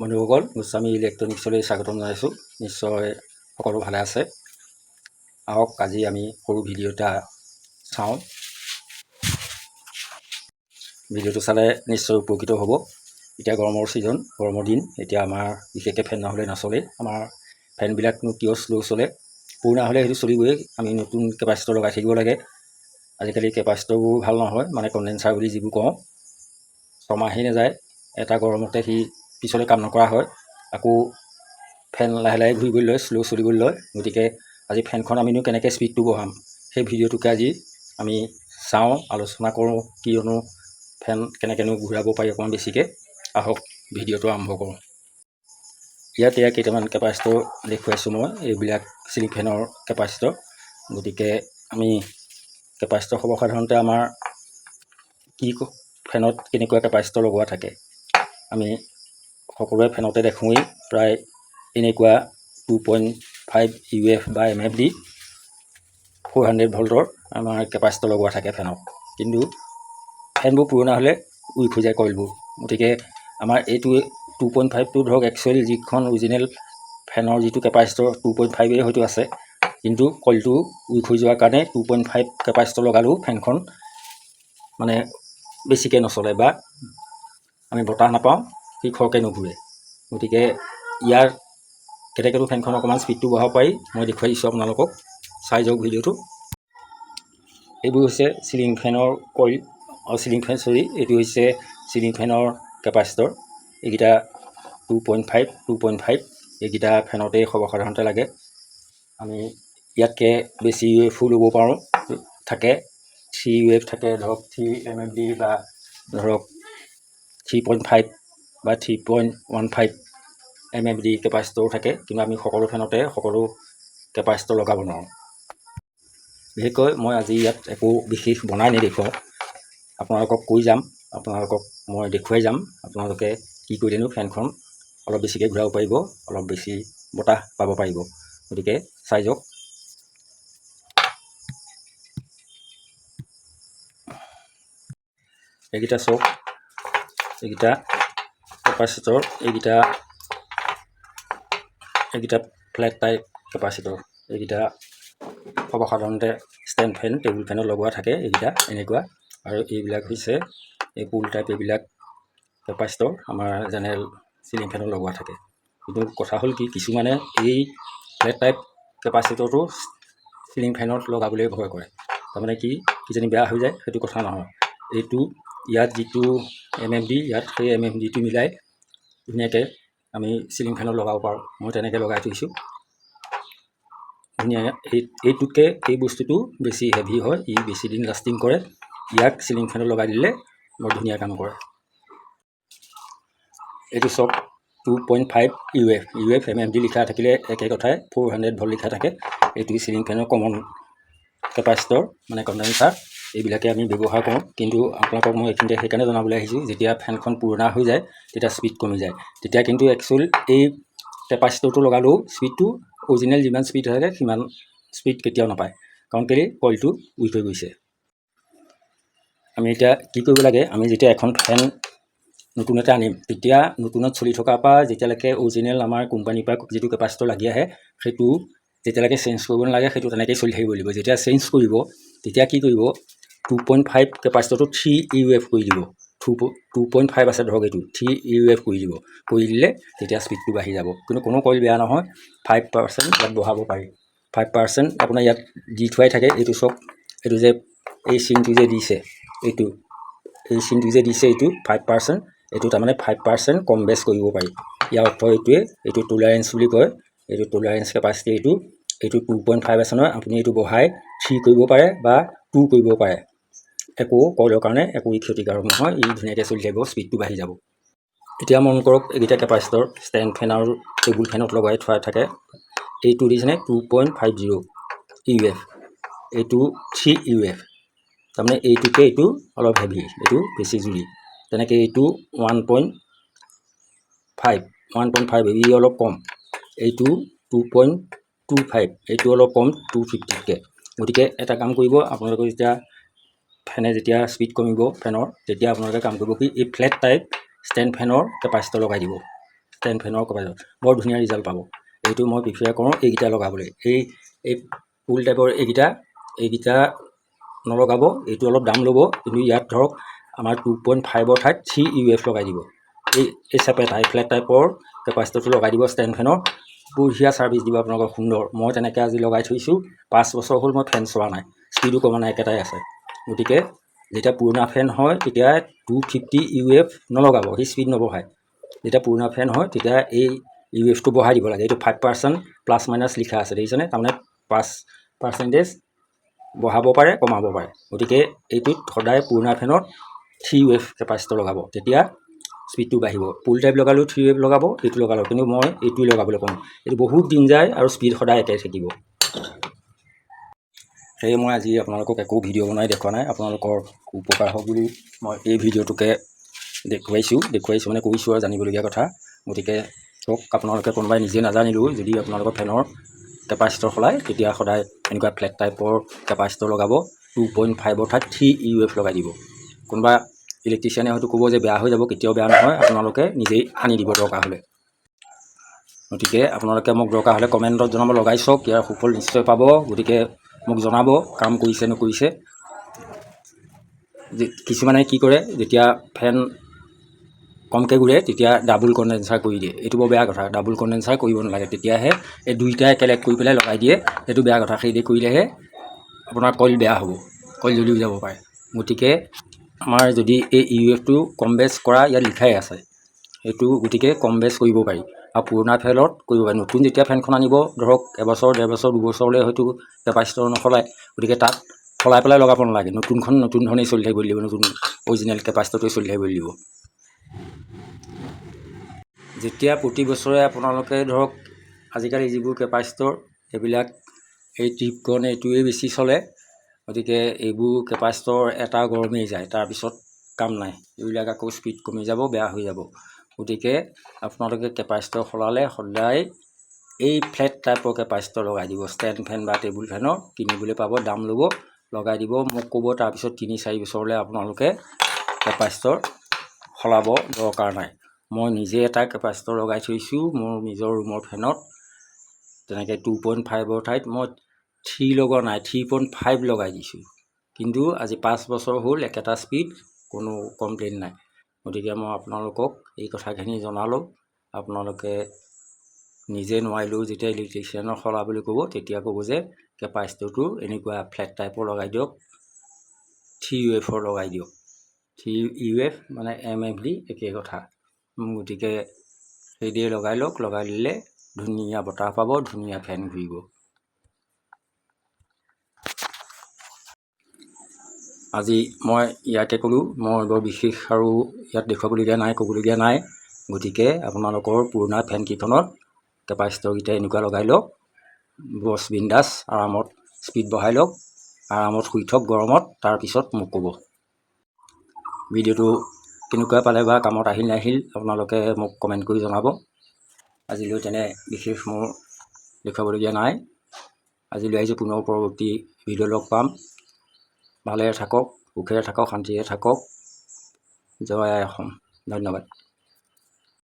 বন্ধুসকল, গোস্বামী ইলেক্ট্ৰনিক্সলৈ স্বাগতম জনাইছোঁ। নিশ্চয় সকলো ভালে আছে। আহক আজি আমি সৰু ভিডিঅ' এটা চাওঁ। ভিডিঅ'টো চালে নিশ্চয় উপকৃত হ'ব। এতিয়া গৰমৰ ছিজন, গৰমৰ দিন। এতিয়া আমাৰ বিশেষকৈ ফেন নহ'লে নচলে। আমাৰ ফেনবিলাকনো কিয় শ্ল' চলে? পুৰণা হ'লে সেইটো চলিবই। আমি নতুন কেপাচিটৰ লগাই থাকিব লাগে। আজিকালি কেপাচিটৰবোৰ ভাল নহয়, মানে কণ্ডেঞ্চাৰ বুলি যিবোৰ কওঁ। ছমাহেই নাযায়, এটা গৰমতে সি পিছলৈ কাম নকৰা হয়। আকৌ ফেন লাহে লাহে ঘূৰিবলৈ লয়, শ্ল' চলিবলৈ লয়। গতিকে আজি ফেনখন আমিনো কেনেকৈ স্পীডটো বঢ়াম, সেই ভিডিঅ'টোকে আজি আমি চাওঁ, আলোচনা কৰোঁ। কিয়নো ফেন কেনেকৈনো ঘূৰাব পাৰি অকণমান বেছিকৈ। আহক ভিডিঅ'টো আৰম্ভ কৰোঁ। ইয়াত কেইটামান কেপাচিটৰ দেখুৱাইছোঁ মই। এইবিলাক চিলিং ফেনৰ কেপাচিটৰ। গতিকে আমি কেপাচিটৰ সৰ্বসাধাৰণতে আমাৰ কি ফেনত কেনেকুৱা কেপাচিটৰ লগোৱা থাকে, আমি সকলোৱে ফেনতে দেখোঁৱেই প্ৰায় এনেকুৱা 2.5 UF বা MFD 400 ভল্টৰ আমাৰ কেপাচিটৰ লগোৱা থাকে ফেনত। কিন্তু ফেনবোৰ পুৰণা হ'লে উইক হৈ যায় কইলবোৰ। গতিকে আমাৰ এইটো 2.5টো ধৰক একচুৱেলি যিখন অৰিজিনেল ফেনৰ যিটো কেপাচিটৰ 2.5 হয়তো আছে, কিন্তু কইলটো উইক হৈ যোৱাৰ কাৰণে 2.5 কেপাচিটৰ লগালেও ফেনখন মানে বেছিকৈ নচলে বা আমি বতাহ নাপাওঁ, সি খৰকৈ নুঘূৰে। গতিকে ইয়াৰ কেনেকৈনো ফেনখন অকণমান স্পীডটো বঢ়াব পাৰি মই দেখুৱাই দিছোঁ আপোনালোকক। চাই যাওক ভিডিঅ'টো। এইবোৰ হৈছে চিলিং ফেনৰ কইল, এইটো হৈছে চিলিং ফেনৰ কেপাচিটৰ। এইকেইটা 2.5 এইকেইটা ফেনতেই সৰ্বসাধাৰণতে লাগে। আমি ইয়াতকৈ বেছি UF ল'ব পাৰোঁ, থাকে 3 UF থাকে, ধৰক 3 MFD বা ধৰক 3.5 বা 3.15 MFD কেপাচিটৰো থাকে। কিন্তু আমি সকলো ফেনতে সকলো কেপাচিটৰ লগাব নোৱাৰোঁ। বিশেষকৈ মই আজি ইয়াত একো বিশেষ বনাই নেদেখুৱাওঁ, আপোনালোকক কৈ যাম, আপোনালোকক মই দেখুৱাই যাম। আপোনালোকে কি কৰিলেনো ফেনখন অলপ বেছিকৈ ঘূৰাব পাৰিব, অলপ বেছি বতাহ পাব পাৰিব। গতিকে চাই যাওক। এইকেইটা চাওক, এইকেইটা কেপাচিটৰ, এইকেইটা ফ্লেট টাইপ কেপাচিটৰ। এইকেইটা সৰ্বসাধাৰণতে ষ্টেণ্ড ফেন, টেবুল ফেনত লগোৱা থাকে এইকেইটা এনেকুৱা। আৰু এইবিলাক হৈছে এই পুল টাইপ, এইবিলাক কেপাচিটৰ আমাৰ জেনেৰেল চিলিং ফেনত লগোৱা থাকে। কিন্তু কথা হ'ল কি, কিছুমানে এই ফ্লেট টাইপ কেপাচিটৰটো চিলিং ফেনত লগাবলৈ ভয় কৰে। তাৰমানে কিজানি বেয়া হৈ যায়, সেইটো কথা নহয়। এইটো ইয়াত যিটো MFD, ইয়াত সেই MFDটো মিলাই ধুনীয়াকৈ আমি চিলিং ফেনত লগাব পাৰোঁ। মই তেনেকৈ লগাই থৈছোঁ ধুনীয়াকৈ। এইটোতকৈ এই বস্তুটো বেছি হেভি হয়, ই বেছি দিন লাষ্টিং কৰে। ইয়াক চিলিং ফেনত লগাই দিলে বৰ ধুনীয়া কাম কৰে। এইটো চব 2.5 UF MFD লিখা থাকিলে একে কথাই, 400 ভল্ট লিখা থাকে। এইটো চিলিং ফেনৰ কমন কেপাচিটৰ, মানে কণ্ডেঞ্চাৰ। এইবিলাকে আমি ব্যৱহাৰ কৰোঁ। কিন্তু আপোনালোকক মই এইখিনিতে সেইকাৰণে জনাবলৈ আহিছোঁ, যেতিয়া ফেনখন পুৰণা হৈ যায় তেতিয়া স্পীড কমি যায়। তেতিয়া কিন্তু একচুৱেল এই কেপাচিটৰটো লগালেও স্পীডটো অৰিজিনেল যিমান স্পীড থাকে সিমান স্পীড কেতিয়াও নাপায়। কাৰণ কেলৈ, কইলটো উইক হৈ গৈছে। আমি এতিয়া কি কৰিব লাগে, আমি যেতিয়া এখন ফেন নতুন এটা আনিম, তেতিয়া নতুনত চলি থকাৰ পৰা যেতিয়ালৈকে অৰিজিনেল আমাৰ কোম্পানীৰ পৰা যিটো কেপাচিটৰ লাগি আহে, সেইটো যেতিয়ালৈকে চেঞ্জ কৰিব নালাগে, সেইটো তেনেকৈয়ে চলি থাকিব লাগিব। যেতিয়া চেঞ্জ কৰিব, তেতিয়া কি কৰিব, 2.5 কেপাচিটৰটো 3 UF কৰি দিব। 2.5 আছে ধৰক, এইটো 3 UF কৰি দিব। কৰি দিলে তেতিয়া স্পীডটো বাঢ়ি যাব। কিন্তু কোনো কইল বেয়া নহয়, 5% ইয়াত বঢ়াব পাৰি। 5% আপোনাৰ ইয়াত দি থোৱাই থাকে। এইটো চব, এইটো যে এই চিনটো যে দিছে, এইটো 5%। এইটো তাৰমানে 5% কম বেছ কৰিব পাৰি। ইয়াৰ অৰ্থ এইটোৱে, এইটো টলাৰেঞ্চ বুলি কয়। এইটো টলাৰেঞ্চ কেপাচিটি। এইটো 2.5 আছে নহয়, আপুনি এইটো বঢ়াই 3 কৰিব পাৰে বা 2 কৰিব পাৰে। একো কইলৰ কাৰণে একো ক্ষতিকাৰক নহয়, ই ধুনীয়াকৈ চলি থাকিব, স্পীডটো বাঢ়ি যাব। এতিয়া মন কৰক, এইকেইটা কেপাচিটৰ ষ্টেণ্ড ফেন আৰু টেবুল ফেনত লগাই থোৱা থাকে। এইটো দিছেনে 2.50 UF, এইটো 3 UF। তাৰমানে এইটোতকৈ এইটো অলপ হেভি, এইটো বেছি জুৰি। তেনেকৈ এইটো 1.5 ই অলপ কম। এইটো 2.25, এইটো অলপ কম 250তকৈ। গতিকে এটা কাম কৰিব, আপোনালোকে যেতিয়া ফেনে যেতিয়া স্পীড কমিব ফেনৰ, তেতিয়া আপোনালোকে কাম কৰিব কি, এই ফ্লেট টাইপ ষ্টেণ্ড ফেনৰ কেপাচিটৰ লগাই দিব। ষ্টেণ্ড ফেনৰ কেপাচিটৰ বৰ ধুনীয়া ৰিজাল্ট পাব। এইটো মই প্ৰিফাৰ কৰোঁ এইকেইটা লগাবলৈ। এই পুল টাইপৰ এইকেইটা নলগাব, এইটো অলপ দাম ল'ব, কিন্তু ইয়াত ধৰক আমাৰ 2.5 ঠাইত 3 UF লগাই দিব। এই চেপেটা ফ্লেট টাইপৰ কেপাচিটৰটো লগাই দিব ষ্টেণ্ড ফেনৰ, বঢ়িয়া ছাৰ্ভিচ দিব আপোনালোকৰ, সুন্দৰ। মই তেনেকৈ আজি লগাই থৈছোঁ, 5 বছৰ হ'ল মই ফেন চোৱা নাই, স্পীডো কমা নাই, একেটাই আছে। গতিকে যেতিয়া পুৰণা ফেন হয় তেতিয়া 250 UF নলগাব, সি স্পীড নবঢ়ায়। যেতিয়া পুৰণা ফেন হয় তেতিয়া এই UFটো বঢ়াই দিব লাগে। এইটো 5% প্লাছ মাইনাছ লিখা আছে, দেখিছেনে? তাৰমানে 5% বঢ়াব পাৰে, কমাব পাৰে। গতিকে এইটোত সদায় পুৰণা ফেনত 3 UF কেপাচিটৰ লগাব, তেতিয়া স্পীডটো বাঢ়িব। পুল টাইপ লগালেও 3 UF লগাব, এইটো লগালেও, কিন্তু মই এইটোৱে লগাবলৈ কওঁ। এইটো বহুত দিন যায় আৰু স্পীড সদায় একে থাকিব। সেয়ে মই আজি আপোনালোকক একো ভিডিঅ' বনাই দেখুওৱা নাই, আপোনালোকৰ উপকাৰ হওক বুলি মই এই ভিডিঅ'টোকে দেখুৱাইছোঁ মানে কৈছোঁ আৰু জানিবলগীয়া কথা। গতিকে চাওক, আপোনালোকে কোনোবাই নিজে নাজানিলেও যদি আপোনালোকৰ ফেনৰ কেপাচিটৰ সলায়, তেতিয়া সদায় এনেকুৱা ফ্লেট টাইপৰ কেপাচিটৰ লগাব, 2.5 ঠাইত 3 UF লগাই দিব। কোনোবা ইলেক্ট্ৰিচিয়ানে হয়তো ক'ব যে বেয়া হৈ যাব, কেতিয়াও বেয়া নহয়, আপোনালোকে নিজেই আনি দিব দৰকাৰ হ'লে। গতিকে আপোনালোকে মোক দৰকাৰ হ'লে কমেণ্টত জনাব, লগাই চাওক, ইয়াৰ সুফল নিশ্চয় পাব। গতিকে মোক জনাব কাম কৰিছে নকৰিছে। কিছুমানে কি কৰে, যেতিয়া ফেন কমকৈ ঘূৰে তেতিয়া ডাবুল কণ্ডেঞ্চাৰ কৰি দিয়ে, এইটো বৰ বেয়া কথা। ডাবুল কণ্ডেঞ্চাৰ কৰিব নালাগে, তেতিয়াহে এই দুইটাই একেলগ কৰি পেলাই লগাই দিয়ে, সেইটো বেয়া কথা। সেইদে কৰিলেহে আপোনাৰ কইল বেয়া হ'ব, কইল জ্বলিও যাব পাৰে। গতিকে আমাৰ যদি এই UFটো কম বেছ কৰা ইয়াত লিখাই আছে, এইটো গতিকে কম বেছ কৰিব পাৰি। আৰু পুৰণা ফেনত কৰিব পাৰি। নতুন যেতিয়া ফেনখন আনিব, ধৰক এবছৰ, 1.5 বছৰ, 2 বছৰলৈ হয়তো কেপাচিটৰ নসলায়, গতিকে তাত সলাই পেলাই লগাব নালাগে। নতুনখন নতুন ধৰণেই চলি থাকিব লাগিব, নতুন অৰিজিনেল কেপাচিটৰটোৱে চলি থাকিব লাগিব। যেতিয়া প্ৰতি বছৰে আপোনালোকে ধৰক আজিকালি যিবোৰ কেপাচিটৰ, এইবিলাক এই ট্ৰিপকন এইটোৱেই বেছি চলে। গতিকে এইবোৰ কেপাচিটৰ এটা গৰমেই যায়, তাৰপিছত কাম নাই, এইবিলাক আকৌ স্পীড কমি যাব, বেয়া হৈ যাব। গতিকে আপোনালোকে কেপাচিটৰ সলালে সদায় এই ফ্লেট টাইপৰ কেপাচিটৰ লগাই দিব। ষ্টেণ্ড ফেন বা টেবুল ফেনৰ কিনিবলৈ পাব, দাম ল'ব, লগাই দিব, মোক ক'ব। তাৰপিছত 3-4 বছৰলৈ আপোনালোকে কেপাচিটৰ সলাব দৰকাৰ নাই। মই নিজে এটা কেপাচিটৰ লগাই থৈছোঁ মোৰ নিজৰ ৰুমৰ ফেনত, তেনেকৈ 2.5 ঠাইত মই 3 লগোৱা নাই, 3.5 লগাই দিছোঁ। কিন্তু আজি 5 বছৰ হ'ল, একেটা স্পীড, কোনো কমপ্লেইন নাই। গতিকে মই আপোনালোকক এই কথাখিনি জনালোঁ। আপোনালোকে নিজে নোৱাৰিলেও যেতিয়া ইলেক্ট্ৰিচিয়ানৰ সলাবলৈ ক'ব, তেতিয়া ক'ব যে কেপাচিটৰটো এনেকুৱা ফ্লেট টাইপৰ লগাই দিয়ক, 3 UFৰ লগাই দিয়ক। 3 UF মানে MFD একেই কথা। গতিকে সেইদৰে লগাই লওক, লগাই দিলে ধুনীয়া বতাহ পাব, ধুনীয়া ফেন ঘূৰিব। আজি মই ইয়াকে ক'লোঁ, মই বৰ বিশেষ আৰু ইয়াত দেখুৱাবলগীয়া নাই, ক'বলগীয়া নাই। গতিকে আপোনালোকৰ পুৰণা ফেনকেইখনত কেপাচিটৰকেইটা এনেকুৱা লগাই লওক, বছ বিন্দাছ আৰামত স্পীড বঢ়াই লওক, আৰামত শুই থওক গৰমত, তাৰপিছত মোক ক'ব। ভিডিঅ'টো কেনেকুৱা পালে বা কামত আহিল নাহিল আপোনালোকে মোক কমেণ্ট কৰি জনাব। আজিলৈ তেনে বিশেষ মোৰ দেখুৱাবলগীয়া নাই। আজিলৈ আহিছোঁ, পুনৰ পৰৱৰ্তী ভিডিঅ' লগ পাম। ভালে থাকক, সুখেৰে থাকক, শান্তিৰে থাকক। জয় আই অসম। ধন্যবাদ।